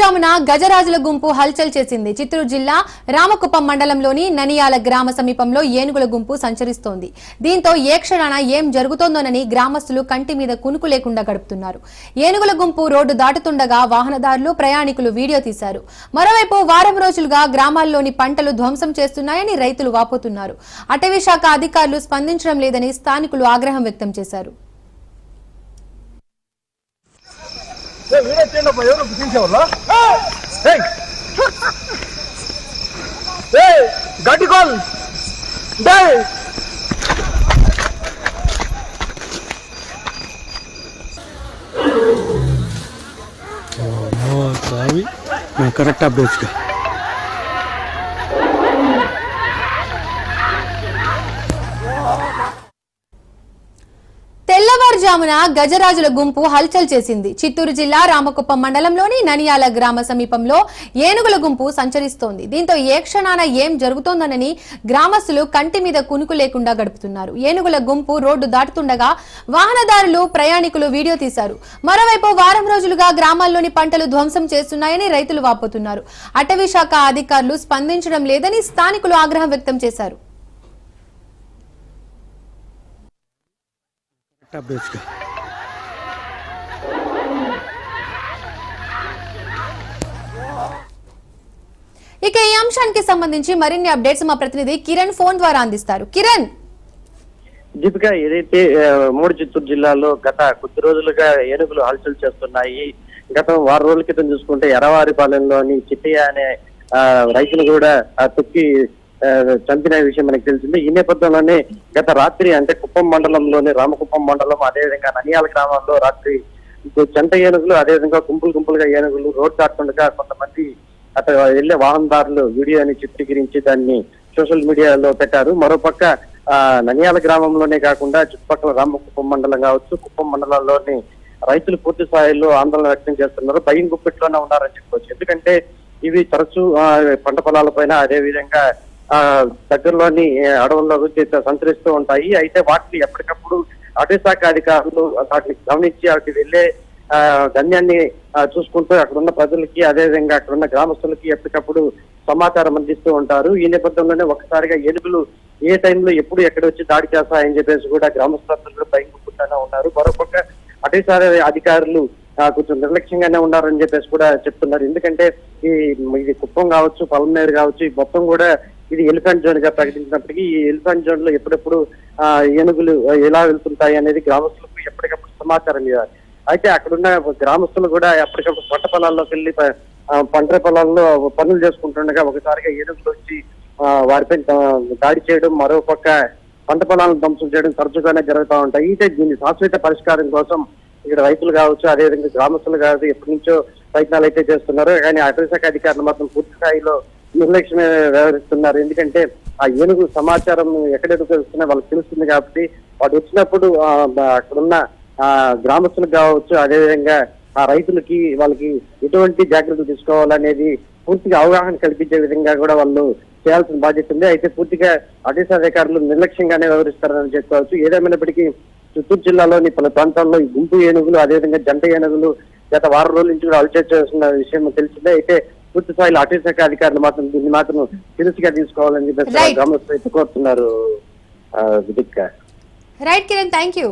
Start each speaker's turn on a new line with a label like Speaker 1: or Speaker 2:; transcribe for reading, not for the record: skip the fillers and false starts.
Speaker 1: తెల్లవారుజామున గజరాజుల గుంపు హల్చల్ చేసింది. చిత్తూరు జిల్లా రామకుప్పం మండలంలోని ననియాల గ్రామ సమీపంలో ఏనుగుల గుంపు సంచరిస్తోంది. దీంతో ఏ క్షణాన ఏం జరుగుతోందోనని గ్రామస్తులు కంటి మీద కునుకు లేకుండా గడుపుతున్నారు. ఏనుగుల గుంపు రోడ్డు దాటుతుండగా వాహనదారులు, ప్రయాణికులు వీడియో తీశారు. మరోవైపు వారం రోజులుగా గ్రామాల్లోని పంటలు ధ్వంసం చేస్తున్నాయని రైతులు వాపోతున్నారు. అటవీ శాఖ అధికారులు స్పందించడం లేదని స్థానికులు ఆగ్రహం వ్యక్తం చేశారు.
Speaker 2: मैं करेक्ट अपडेट का
Speaker 1: తెల్లవారుజామున గజరాజుల గుంపు హల్చల్ చేసింది. చిత్తూరు జిల్లా రామకుప్పం మండలంలోని ననియాల గ్రామ సమీపంలో ఏనుగుల గుంపు సంచరిస్తోంది. దీంతో ఏ క్షణాన ఏం జరుగుతోందనని గ్రామస్తులు కంటి మీద కునుకు లేకుండా గడుపుతున్నారు. ఏనుగుల గుంపు రోడ్డు దాటుతుండగా వాహనదారులు, ప్రయాణికులు వీడియో తీశారు. మరోవైపు వారం రోజులుగా గ్రామాల్లోని పంటలు ధ్వంసం చేస్తున్నాయని రైతులు వాపోతున్నారు. అటవీ శాఖ అధికారులు స్పందించడం లేదని స్థానికులు ఆగ్రహం వ్యక్తం చేశారు. ఇక ఈ అంశానికి సంబంధించి మరిన్ని అప్డేట్స్ మా ప్రతినిధి కిరణ్ ఫోన్ ద్వారా అందిస్తారు. కిరణ్,
Speaker 3: దీపిక, ఏదైతే చిత్తూరు జిల్లాలో గత కొద్ది రోజులుగా ఏనుగులు హల్చల్ చేస్తున్నాయి. గత వారం రోజుల క్రితం చూసుకుంటే ఎర్రవారిపాలెంలోని చిట్టయ్య అనే రైతులు కూడా తొక్కి చంపిన విషయం మనకు తెలిసింది. ఈ నేపథ్యంలోనే గత రాత్రి అంటే కుప్పం మండలంలోని రామకుప్పం మండలం, అదేవిధంగా ననియాల గ్రామంలో రాత్రి జంట ఏనుగులు, అదేవిధంగా గుంపులుగా ఏనుగులు రోడ్డు దాటుతుండగా కొంతమంది అక్కడ వెళ్లే వాహనదారులు వీడియోని చిత్రీకరించి దాన్ని సోషల్ మీడియాలో పెట్టారు. మరోపక్క ననియాల గ్రామంలోనే కాకుండా చుట్టుపక్కల రామకుప్పం మండలం కావచ్చు, కుప్పం మండలంలోని రైతులు పూర్తి స్థాయిలో ఆందోళన వ్యక్తం చేస్తున్నారు. భయం గుప్పిట్లోనే ఉన్నారని చెప్పవచ్చు. ఎందుకంటే ఇవి తరచూ పంట పొలాల పైన, అదేవిధంగా దగ్గరలోని అడవుల్లో సంచరిస్తూ ఉంటాయి. అయితే వాటిని ఎప్పటికప్పుడు అటవీ శాఖ అధికారులు వాటిని గమనించి వాటికి వెళ్లే గమ్యాన్ని చూసుకుంటూ అక్కడున్న ప్రజలకి, అదేవిధంగా అక్కడున్న గ్రామస్తులకి ఎప్పటికప్పుడు సమాచారం అందిస్తూ ఉంటారు. ఈ నేపథ్యంలోనే ఒక్కసారిగా ఏనుగులు ఏ టైంలో ఎప్పుడు ఎక్కడ వచ్చి దాడి చేస్తాయని చెప్పేసి కూడా గ్రామస్తులందరూ భయపడుకుంటూనే ఉన్నారు. మరోపక్క అటవీ శాఖ అధికారులు కొంచెం నిర్లక్ష్యంగానే ఉన్నారని చెప్పేసి కూడా చెప్తున్నారు. ఎందుకంటే ఇది కుప్పం కావచ్చు, పలమనేరు కావచ్చు, ఈ మొత్తం కూడా ఇది ఎలిఫెంట్ జోన్ గా ప్రకటించినప్పటికీ ఈ ఎలిఫెంట్ జోన్ లో ఎప్పుడెప్పుడు ఏనుగులు ఎలా వెళ్తుంటాయి అనేది గ్రామస్తులకు ఎప్పటికప్పుడు సమాచారం ఇవ్వాలి. అయితే అక్కడున్న గ్రామస్తులు కూడా ఎప్పటికప్పుడు పంట పొలాల్లోకి వెళ్ళి పంట పొలాల్లో పనులు చేసుకుంటుండగా ఒకసారిగా ఏనుగులు వచ్చి వారిపై దాడి చేయడం, మరోపక్క పంట పొలాలను ధ్వంసం చేయడం తరచుగానే జరుగుతూ ఉంటాయి. అయితే దీని శాశ్వత పరిష్కారం కోసం ఇక్కడ రైతులు కావచ్చు, అదేవిధంగా గ్రామస్తులు కావచ్చు ఎప్పటి నుంచో ప్రయత్నాలు అయితే చేస్తున్నారు. కానీ అటవీ శాఖ అధికారులు మాత్రం పూర్తి స్థాయిలో నిర్లక్ష్యమే వ్యవహరిస్తున్నారు. ఎందుకంటే ఆ ఏనుగు సమాచారం ఎక్కడెక్కడ వస్తున్నా వాళ్ళకి తెలుస్తుంది కాబట్టి వాడు వచ్చినప్పుడు అక్కడున్న గ్రామస్తులకు కావచ్చు, అదేవిధంగా ఆ రైతులకి వాళ్ళకి ఎటువంటి జాగ్రత్తలు తీసుకోవాలనేది పూర్తిగా అవగాహన కల్పించే విధంగా కూడా వాళ్ళు చేయాల్సిన బాధ్యత ఉంది. అయితే పూర్తిగా అటవీ అధికారులు నిర్లక్ష్యంగానే వ్యవహరిస్తారని చెప్పుకోవచ్చు. ఏదేమైనప్పటికీ చిత్తూరు జిల్లాలోని పలు ప్రాంతాల్లో ఈ గుంపు ఏనుగులు, అదేవిధంగా జంట ఏనుగులు గత వారం రోజుల నుంచి కూడా అలచల్ చేస్తున్న విషయం తెలిసిందే. అయితే పూర్తి స్థాయిలో అటవీ శాఖ అధికారులు మాత్రం దీన్ని మాత్రం సీరియస్గా తీసుకోవాలని చెప్పేసి గ్రామస్తులు కోరుతున్నారు.
Speaker 1: Right Kiran, thank you.